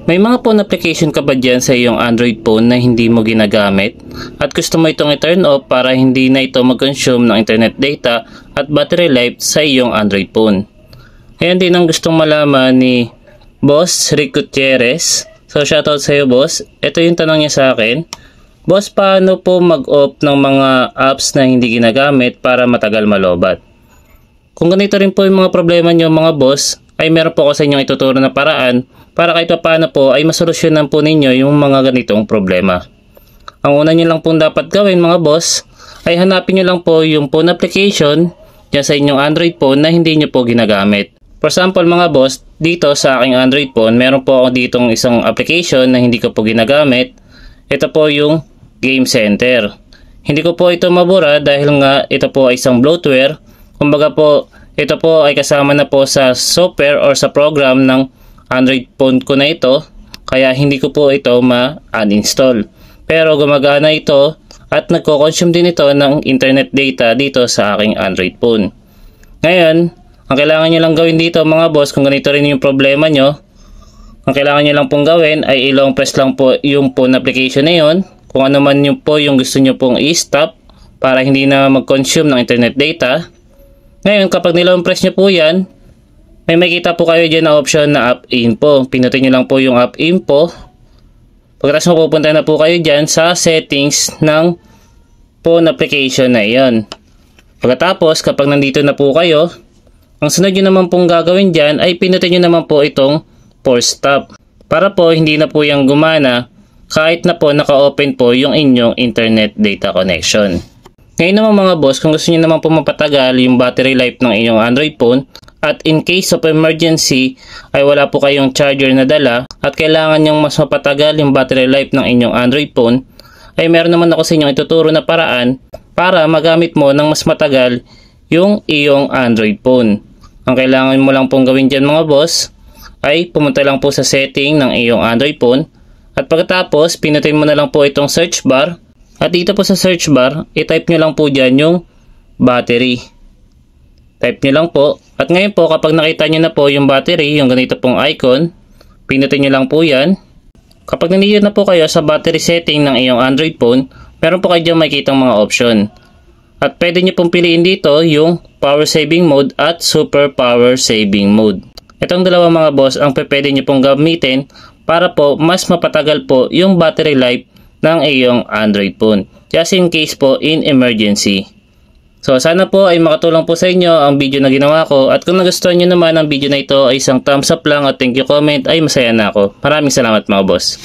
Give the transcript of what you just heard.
May mga phone application ka ba dyan sa iyong Android phone na hindi mo ginagamit at gusto mo itong i-turn off para hindi na ito mag-consume ng internet data at battery life sa iyong Android phone? Ayan din ang gustong malaman ni Boss Rick Gutierrez. So shoutout sa iyo, boss. Ito yung tanong niya sa akin. Boss, paano po mag-off ng mga apps na hindi ginagamit para matagal malobat? Kung ganito rin po yung mga problema nyo mga boss, ay meron po ako sa inyong ituturo na paraan para kahit paano po ay masolusyonan po ninyo yung mga ganitong problema. Ang una nyo lang pong dapat gawin mga boss ay hanapin nyo lang po yung phone application dyan sa inyong Android phone na hindi nyo po ginagamit. For example mga boss, dito sa aking Android phone meron po ako ditong isang application na hindi ko po ginagamit. Ito po yung Game Center. Hindi ko po ito mabura dahil nga ito po ay isang bloatware. Kumbaga po ito po ay kasama na po sa software or sa program ng Android phone ko na ito, kaya hindi ko po ito ma-uninstall. Pero gumagana ito at nagko-consume din ito ng internet data dito sa aking Android phone. Ngayon, ang kailangan nyo lang gawin dito mga boss, kung ganito rin yung problema nyo, ang kailangan nyo lang pong gawin ay i-long press lang po yung phone application na yun. Kung ano man yun po yung gusto nyo pong i-stop para hindi na mag-consume ng internet data. Ngayon, kapag nilong press nyo po yan, may makita po kayo dyan na option na app info. Pinutin nyo lang po yung app info. Pagkatapos mo pupunta na po kayo dyan sa settings ng phone application na iyon. Pagkatapos, kapag nandito na po kayo, ang sunod nyo naman pong gagawin dyan ay pinutin nyo naman po itong force stop. Para po hindi na po yung gumana kahit na po naka-open po yung inyong internet data connection. Ngayon naman mga boss, kung gusto nyo naman po mapatagal yung battery life ng inyong Android phone, at in case of emergency ay wala po kayong charger na dala at kailangan nyong mas mapatagal yung battery life ng inyong Android phone, ay meron naman ako sa inyong ituturo na paraan para magamit mo ng mas matagal yung iyong Android phone. Ang kailangan mo lang pong gawin dyan mga boss ay pumunta lang po sa setting ng iyong Android phone at pagkatapos pinutin mo na lang po itong search bar at dito po sa search bar i-type nyo lang po dyan yung battery. Type nyo lang po. At ngayon po kapag nakita nyo na po yung battery, yung ganito pong icon, pinutin nyo lang po yan. Kapag nandito na po kayo sa battery setting ng iyong Android phone, meron po kayo dyan makikitang mga option. At pwede nyo pong piliin dito yung power saving mode at super power saving mode. Itong dalawa mga boss ang pwede nyo pong gamitin para po mas mapatagal po yung battery life ng iyong Android phone. Just in case po in emergency. So sana po ay makatulong po sa inyo ang video na ginawa ko at kung nagustuhan nyo naman ang video na ito ay isang thumbs up lang at thank you comment ay masaya na ako. Maraming salamat mga boss.